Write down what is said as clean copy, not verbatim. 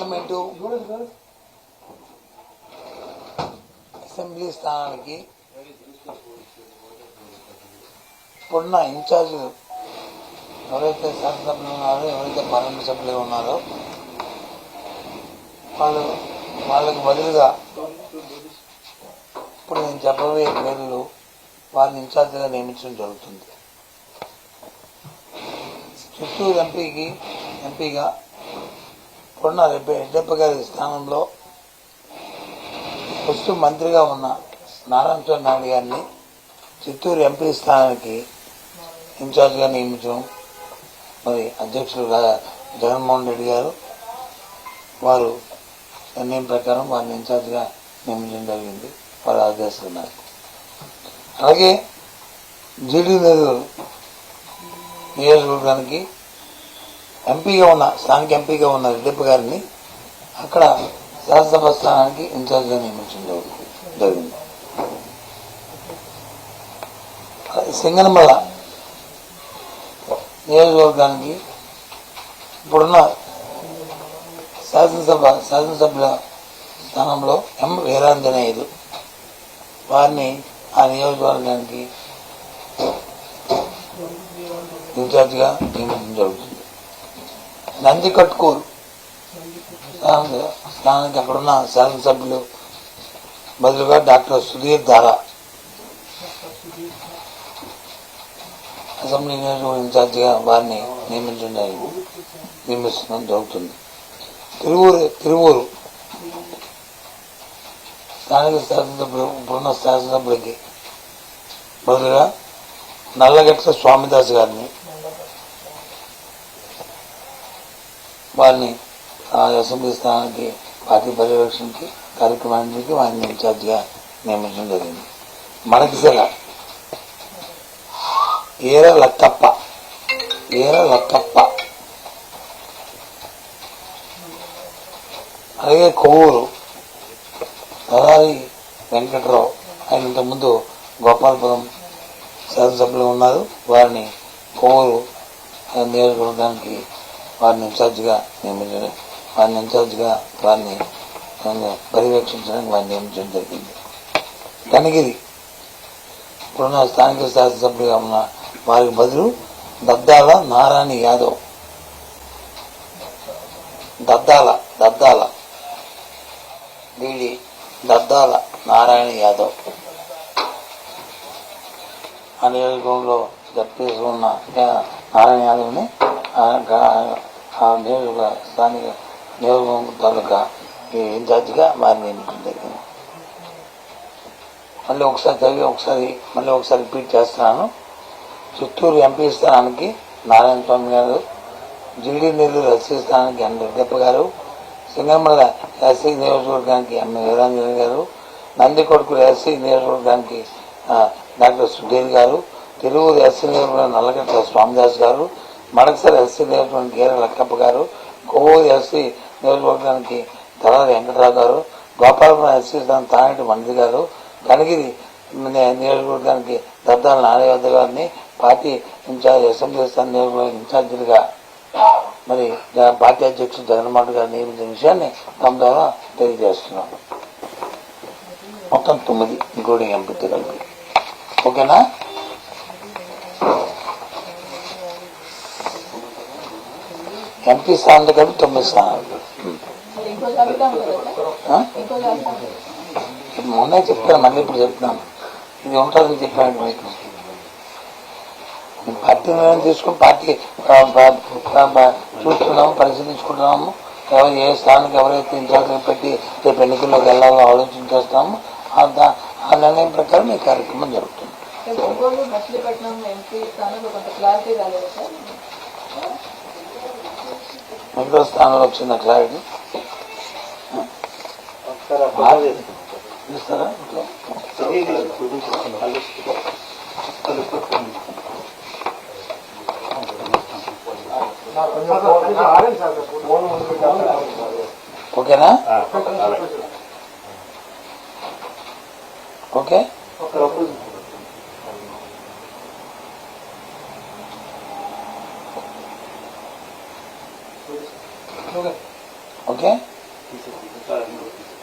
Parliament assembly స్థానానికి ఇప్పుడున్న ఇన్ఛార్జీలు ఎవరైతే శాసనసభ్యులు ఉన్నారో, ఎవరైతే పార్లమెంట్ సభ్యులు ఉన్నారో వాళ్ళకి బదులుగా ఇప్పుడు నేను చెప్పబోయే పేర్లు వారిని ఇన్ఛార్జిగా నియమించడం జరుగుతుంది. చిత్తూరు ఎంపీగా ఇప్పుడున్న రెడ్డప్ప గారి స్థానంలో ఫస్ట్ మంత్రిగా ఉన్న నారాయణ నాయుడు గారిని చిత్తూరు ఎంపీ స్థానానికి ఇన్ఛార్జిగా నియమించడం మరి అధ్యక్షులు జగన్మోహన్ రెడ్డి గారు వారు నిర్ణయం ప్రకారం వారిని ఇన్ఛార్జిగా నియమించడం జరిగింది. వారు ఆదేశాలు ఉన్నారు. అలాగే జీడీ నియోజకవర్గానికి స్థానిక ఎంపీగా ఉన్న రెడ్డప్ప గారిని అక్కడ శాసనసభ స్థానానికి ఇన్ఛార్జిగా నియమించడం జరిగింది. సింగనమల నియోజకవర్గానికి ఇప్పుడున్న శాసనసభ్యుల స్థానంలో ఎం వీరాంజనేయులు వారిని ఆ నియోజకవర్గానికి ఇన్ఛార్జిగా నియమించడం జరుగుతుంది. నందికొట్కూరు స్థానానికి అక్కడున్న శాసనసభ్యులు బదులుగా డాక్టర్ సుధీర్ దారా అసెంబ్లీ నియోజకవర్గ ఇన్ఛార్జిగా వారిని నియమించడం జరుగుతుంది. తిరువూరు స్థానిక శాసనసభ్యులు ఇప్పుడున్న శాసనసభ్యులకి బదులుగా నల్లగట్ల స్వామిదాస్ గారిని వారిని అసెంబ్లీ స్థానానికి పార్టీ పర్యవేక్షణకి కార్యక్రమానికి వారిని ఇన్ఛార్జిగా నియమించడం జరిగింది. మడకశిల ఏర లక్కప్ప అలాగే కొవ్వూరు తలారి వెంకట్రావు ఆయన ఇంతకుముందు గోపాలపురం శాసనసభ్యులు ఉన్నారు. వారిని కొవ్వూరు నియోజకవర్గానికి వారిని ఇన్ఛార్జిగా వారిని పర్యవేక్షించడానికి వారిని నియమించడం జరిగింది. కనిగిరి ఇప్పుడున్న స్థానిక శాసనసభ్యులుగా ఉన్న వారికి బదులు దద్దాల నారాయణ యాదవ్ దద్దాల నారాయణ యాదవ్ ఆ నియోజకవర్గంలో జడ్పీఎస్ ఉన్న నారాయణ యాదవ్ని ఆ స్థానిక నియోజకవర్గం తాలూకా ఇన్ఛార్జిగా వారిని నియమించడం జరిగింది. మళ్ళీ ఒకసారి రిపీట్ చేస్తున్నాను. చిత్తూరు ఎంపీ స్థానానికి నారాయణ స్వామి గారు, జిల్లి నెల్లూరు ఎస్సీ స్థానానికి ఎన్ రెడ్డప్ప గారు, సింగనమల ఎస్సీ నియోజకవర్గానికి ఎం వీరాంజనేయ గారు, నందికొట్కూరు ఎస్సీ నియోజకవర్గానికి డాక్టర్ సుధీర్ గారు, తిరువూరు ఎస్సీ నియోజకవర్గం నల్లగట్ల స్వామిదాస్ గారు, మడకసర ఎస్సీ నియోజకవర్గానికి ఏర లక్కప్ప గారు, కొవ్వూరు ఎస్సీ నియోజకవర్గానికి తలారి వెంకటరావు గారు, గోపాలపురం ఎస్సీ స్థానం తానేటి మంత్రి గారు, కనిగిరి నియోజకవర్గానికి దద్దాల నారాయణ గారిని పార్టీ అసెంబ్లీ స్థానం నియోజకవర్గ ఇన్ఛార్జీలుగా మరి పార్టీ అధ్యక్షుడు జగన్మోహన్ గారు నియమించిన విషయాన్ని తమ ద్వారా తెలియజేస్తున్నాం. మొత్తం 9 ఇంక్లూడింగ్ ఎంపీతో కలిపి. ఓకేనా? ఎంపీ స్థానంతో కలిపి 9 స్థానాలు. మొన్నే చెప్పాను, మళ్ళీ ఇప్పుడు చెప్తున్నాను. ఇది ఉంటుందని చెప్పాను మీకు. పార్టీ నిర్ణయం తీసుకుని పార్టీ చూస్తున్నాము, పరిశీలించుకుంటున్నాము. ఎవరు ఏ స్థానానికి ఎవరైతే ఇన్ఛార్జ్ పెట్టి రేపు ఎన్నికల్లోకి వెళ్ళాలో ఆలోచన చేస్తాము. ఆ నిర్ణయం ప్రకారం ఈ కార్యక్రమం జరుగుతుంది. మిగతా స్థానంలో వచ్చిన క్లారిటీ ఇస్తారా? ఓకేనా? ఓకే. ఓకే. తీసేసి